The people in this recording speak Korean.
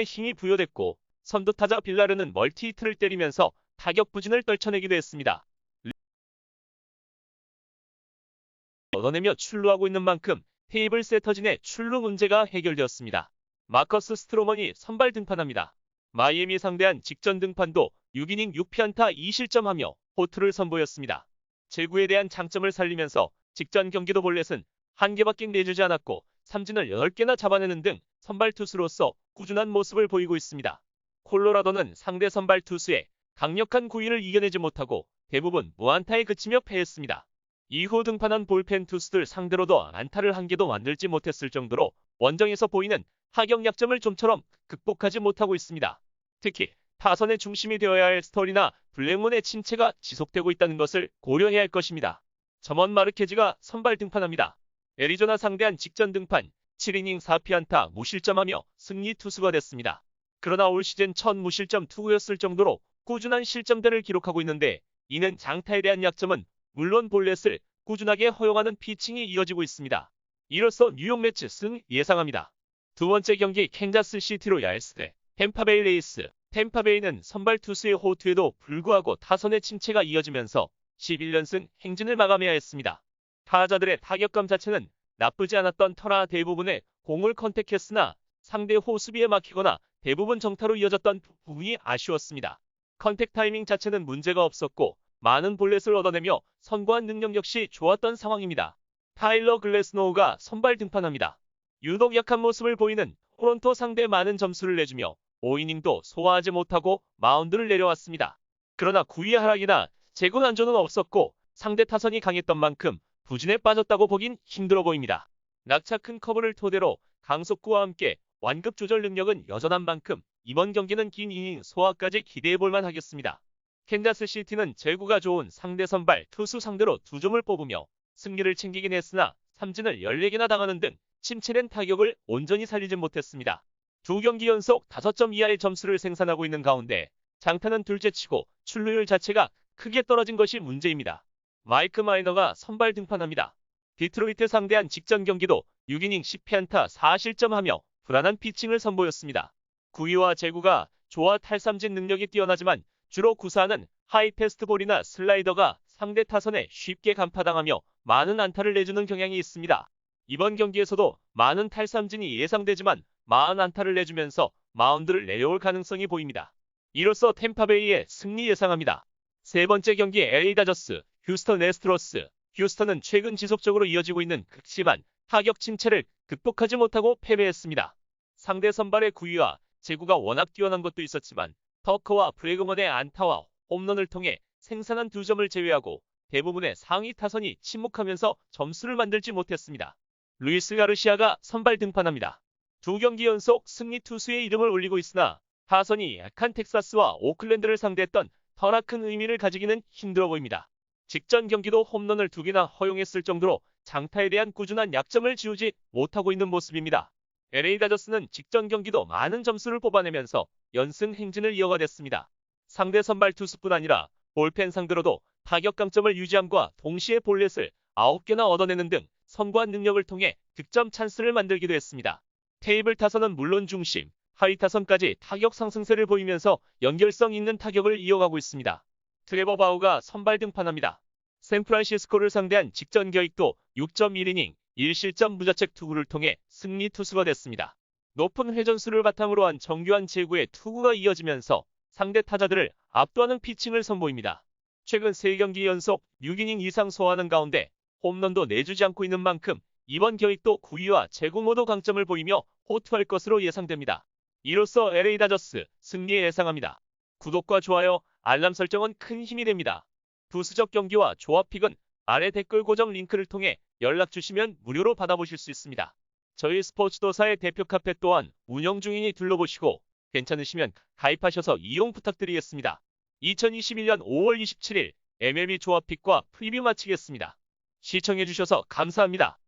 힘이 부여됐고 선두타자 빌라르는 멀티히트를 때리면서 타격 부진을 떨쳐내기도 했습니다. 얻어내며 출루하고 있는 만큼 테이블 세터진의 출루 문제가 해결되었습니다. 마커스 스트로먼이 선발 등판합니다. 마이애미 상대한 직전 등판도 6이닝 6피안타 2실점하며 호투를 선보였습니다. 제구에 대한 장점을 살리면서 직전 경기도 볼넷은 한 개밖에 내주지 않았고 삼진을 8개나 잡아내는 등 선발 투수로서 꾸준한 모습을 보이고 있습니다. 콜로라도는 상대 선발 투수의 강력한 구위를 이겨내지 못하고 대부분 무안타에 그치며 패했습니다. 이후 등판한 볼펜 투수들 상대로도 안타를 한 개도 만들지 못했을 정도로 원정에서 보이는 타격 약점을 좀처럼 극복하지 못하고 있습니다. 특히 타선의 중심이 되어야 할 스터리나 블랙문의 침체가 지속되고 있다는 것을 고려해야 할 것입니다. 점원 마르케즈가 선발 등판합니다. 애리조나 상대한 직전 등판 7이닝 4피안타 무실점하며 승리 투수가 됐습니다. 그러나 올 시즌 첫 무실점 투구였을 정도로 꾸준한 실점대를 기록하고 있는데 이는 장타에 대한 약점은 물론 볼넷을 꾸준하게 허용하는 피칭이 이어지고 있습니다. 이로써 뉴욕 매치 승 예상합니다. 두 번째 경기 캔자스 시티 로얄스 대 템파베이 레이스. 템파베이는 선발 투수의 호투에도 불구하고 타선의 침체가 이어지면서 11연승 행진을 마감해야 했습니다. 타자들의 타격감 자체는 나쁘지 않았던 터라 대부분의 공을 컨택했으나 상대 호수비에 막히거나 대부분 정타로 이어졌던 부분이 아쉬웠습니다. 컨택 타이밍 자체는 문제가 없었고 많은 볼넷을 얻어내며 선구한 능력 역시 좋았던 상황입니다. 타일러 글래스노우가 선발 등판합니다. 유독 약한 모습을 보이는 토론토 상대 많은 점수를 내주며 5이닝도 소화하지 못하고 마운드를 내려왔습니다. 그러나 9위 하락이나 제구 난조는 없었고 상대 타선이 강했던 만큼 부진에 빠졌다고 보긴 힘들어 보입니다. 낙차 큰 커브를 토대로 강속구와 함께 완급 조절 능력은 여전한 만큼 이번 경기는 긴 이닝 소화까지 기대해볼만 하겠습니다. 캔자스 시티는 제구가 좋은 상대 선발 투수 상대로 2점을 뽑으며 승리를 챙기긴 했으나 삼진을 14개나 당하는 등 침체된 타격을 온전히 살리진 못했습니다. 두 경기 연속 5점 이하의 점수를 생산하고 있는 가운데 장타는 둘째치고 출루율 자체가 크게 떨어진 것이 문제입니다. 마이크 마이너가 선발 등판합니다. 디트로이트 상대한 직전 경기도 6이닝 10피안타 4실점하며 불안한 피칭을 선보였습니다. 구위와 제구가 좋아 탈삼진 능력이 뛰어나지만 주로 구사하는 하이 패스트볼이나 슬라이더가 상대 타선에 쉽게 간파당하며 많은 안타를 내주는 경향이 있습니다. 이번 경기에서도 많은 탈삼진이 예상되지만 40안타를 내주면서 마운드를 내려올 가능성이 보입니다. 이로써 템파베이의 승리 예상합니다. 세 번째 경기 LA 다저스, 휴스턴 애스트로스. 휴스턴은 최근 지속적으로 이어지고 있는 극심한 타격 침체를 극복하지 못하고 패배했습니다. 상대 선발의 구위와 제구가 워낙 뛰어난 것도 있었지만 터커와 브래그먼의 안타와 홈런을 통해 생산한 2점을 제외하고 대부분의 상위 타선이 침묵하면서 점수를 만들지 못했습니다. 루이스 가르시아가 선발 등판합니다. 두 경기 연속 승리 투수의 이름을 올리고 있으나 타선이 약한 텍사스와 오클랜드를 상대했던 터나 큰 의미를 가지기는 힘들어 보입니다. 직전 경기도 홈런을 2개나 허용했을 정도로 장타에 대한 꾸준한 약점을 지우지 못하고 있는 모습입니다. LA 다저스는 직전 경기도 많은 점수를 뽑아내면서 연승 행진을 이어가댔습니다. 상대 선발 투수뿐 아니라 볼펜 상대로도 타격 강점을 유지함과 동시에 볼넷을 9개나 얻어내는 등 선구한 능력을 통해 득점 찬스를 만들기도 했습니다. 테이블 타선은 물론 중심, 하위 타선까지 타격 상승세를 보이면서 연결성 있는 타격을 이어가고 있습니다. 트레버 바우가 선발 등판합니다. 샌프란시스코를 상대한 직전 경기도 6.1이닝 1실점 무자책 투구를 통해 승리 투수가 됐습니다. 높은 회전수를 바탕으로 한 정교한 제구의 투구가 이어지면서 상대 타자들을 압도하는 피칭을 선보입니다. 최근 3경기 연속 6이닝 이상 소화하는 가운데 홈런도 내주지 않고 있는 만큼 이번 경기도 구위와 제구 모두 강점을 보이며 호투할 것으로 예상됩니다. 이로써 LA 다저스 승리 예상합니다. 구독과 좋아요, 알람 설정은 큰 힘이 됩니다. 부수적 경기와 조합픽은 아래 댓글 고정 링크를 통해 연락 주시면 무료로 받아보실 수 있습니다. 저희 스포츠도사의 대표 카페 또한 운영 중이니 둘러보시고 괜찮으시면 가입하셔서 이용 부탁드리겠습니다. 2021년 5월 27일 MLB 조합픽과 프리뷰 마치겠습니다. 시청해주셔서 감사합니다.